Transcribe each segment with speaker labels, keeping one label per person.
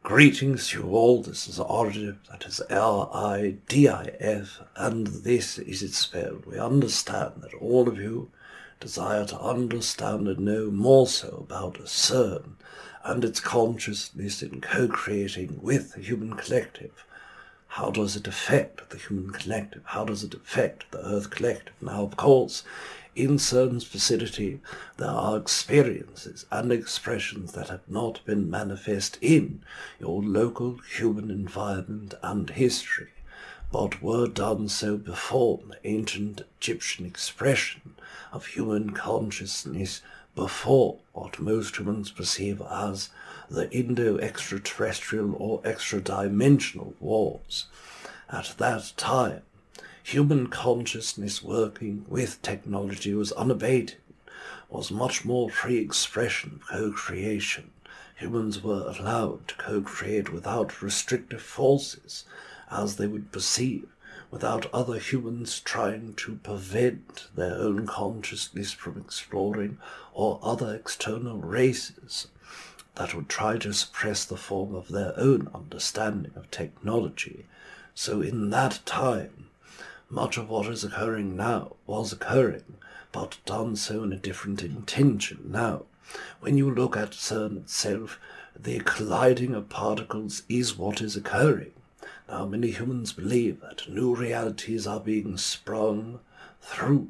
Speaker 1: Greetings to you all, this is Aridif, that is L-I-D-I-F, and this is it spelled. We understand that all of you desire to understand and know more so about CERN and its consciousness in co-creating with the human collective. How does it affect the human collective? How does it affect the Earth collective? Now, of course, in CERN's vicinity, there are experiences and expressions that have not been manifest in your local human environment and history, but were done so before the ancient Egyptian expression of human consciousness, before what most humans perceive as the Indo-Extra-Terrestrial or Extra-Dimensional wars. At that time, human consciousness working with technology was unabated, was much more free expression of co-creation. Humans were allowed to co-create without restrictive forces, as they would perceive, without other humans trying to prevent their own consciousness from exploring, or other external races that would try to suppress the form of their own understanding of technology. So in that time, much of what is occurring now was occurring, but done so in a different intention. Now, when you look at CERN itself, the colliding of particles is what is occurring. Now, many humans believe that new realities are being sprung through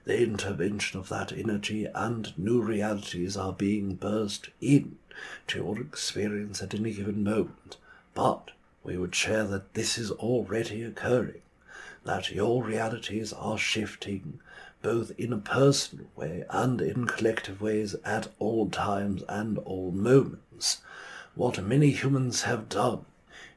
Speaker 1: the intervention of that energy, and new realities are being burst in to your experience at any given moment. But we would share that this is already occurring, that your realities are shifting both in a personal way and in collective ways at all times and all moments. What many humans have done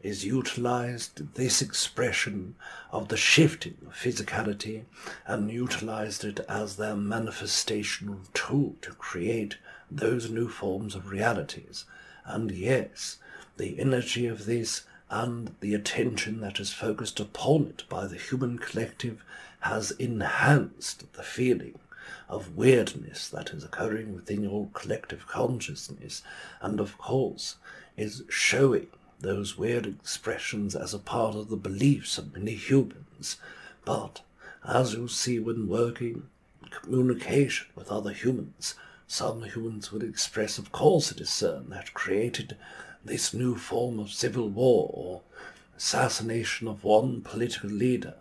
Speaker 1: is utilized this expression of the shifting of physicality and utilized it as their manifestational tool to create those new forms of realities. And yes, the energy of this and the attention that is focused upon it by the human collective has enhanced the feeling of weirdness that is occurring within your collective consciousness, and of course is showing those weird expressions as a part of the beliefs of many humans. But as you see, when working in communication with other humans, some humans would express, of course it is CERN that created this new form of civil war or assassination of one political leader.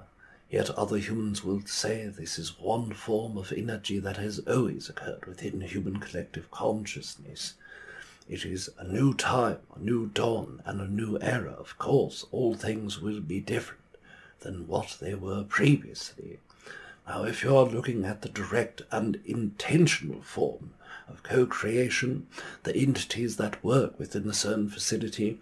Speaker 1: Yet other humans will say this is one form of energy that has always occurred within human collective consciousness. It is a new time, a new dawn, and a new era. Of course, all things will be different than what they were previously. Now, if you are looking at the direct and intentional form of co-creation, the entities that work within the CERN facility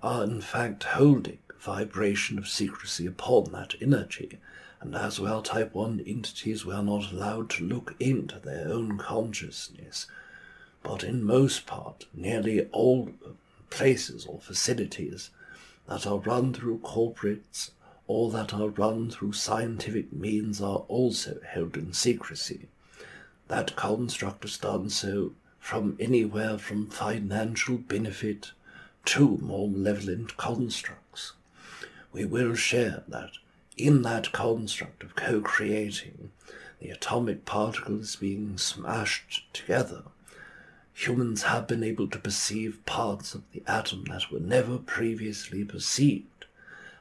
Speaker 1: are in fact holding a vibration of secrecy upon that energy, and as well Type 1 entities were not allowed to look into their own consciousness. But in most part, nearly all places or facilities that are run through corporates or that are run through scientific means are also held in secrecy. That construct is done so from anywhere from financial benefit to more malevolent constructs. We will share that in that construct of co-creating, the atomic particles being smashed together, humans have been able to perceive parts of the atom that were never previously perceived,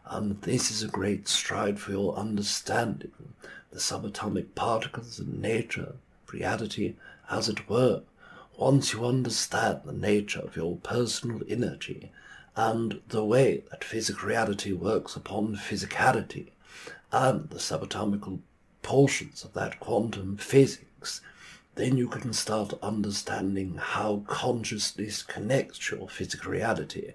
Speaker 1: and this is a great stride for your understanding the subatomic particles and nature, reality, as it were. Once you understand the nature of your personal energy and the way that physical reality works upon physicality and the subatomical portions of that quantum physics, then you can start understanding how consciousness connects your physical reality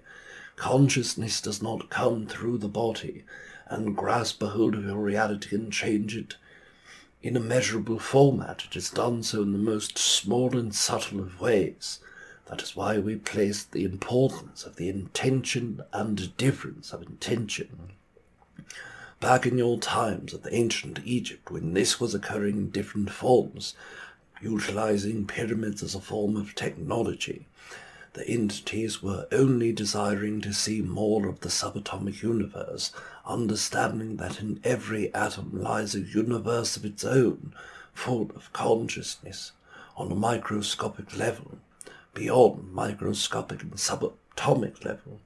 Speaker 1: Consciousness does not come through the body and grasp a hold of your reality and change it in a measurable format. It is done so in the most small and subtle of ways. That is why we place the importance of the intention and difference of intention. Back in your times of ancient Egypt, when this was occurring in different forms, utilizing pyramids as a form of technology, the entities were only desiring to see more of the subatomic universe, understanding that in every atom lies a universe of its own, full of consciousness on a microscopic level, beyond microscopic and subatomic level.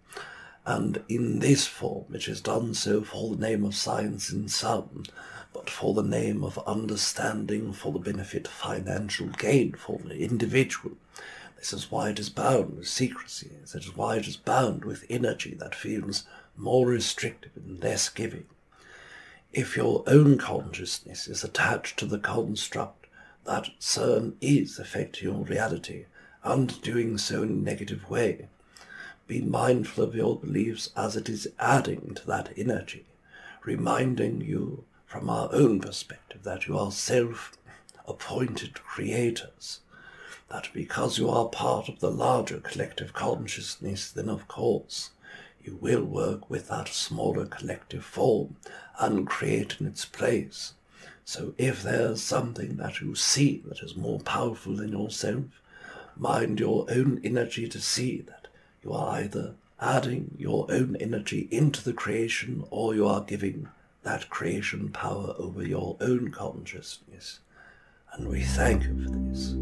Speaker 1: And in this form it is done so for the name of science in some, but for the name of understanding, for the benefit of financial gain for the individual. This is why it is bound with secrecy. This is why it is bound with energy that feels more restrictive and less giving. If your own consciousness is attached to the construct that CERN is affecting your reality, and doing so in a negative way, be mindful of your beliefs as it is adding to that energy, reminding you from our own perspective that you are self-appointed creators, that because you are part of the larger collective consciousness, then of course you will work with that smaller collective form and create in its place. So if there's something that you see that is more powerful than yourself, mind your own energy to see that you are either adding your own energy into the creation, or you are giving that creation power over your own consciousness. And we thank you for this.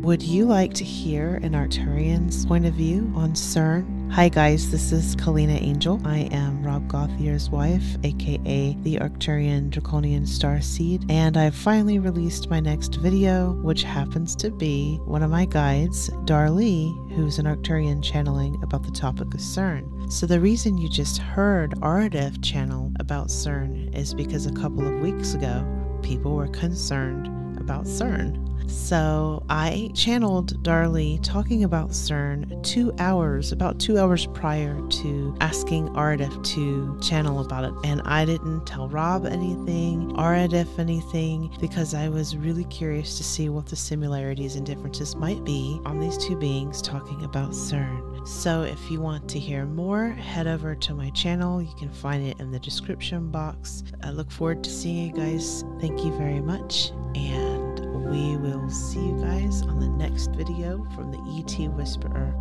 Speaker 2: Would you like to hear an Arcturian's point of view on CERN? Hi guys, this is Kalina Angel. I am Rob Gauthier's wife, aka the Arcturian Draconian Starseed, and I've finally released my next video, which happens to be one of my guides, Darlee, who's an Arcturian channeling about the topic of CERN. So the reason you just heard Aridif channel about CERN is because a couple of weeks ago, people were concerned about CERN. So I channeled Darlee talking about CERN about 2 hours prior to asking Aridif to channel about it. And I didn't tell Rob anything, Aridif anything, because I was really curious to see what the similarities and differences might be on these two beings talking about CERN. So if you want to hear more, head over to my channel. You can find it in the description box. I look forward to seeing you guys. Thank you very much, and we will see you guys on the next video from the ET Whisperer.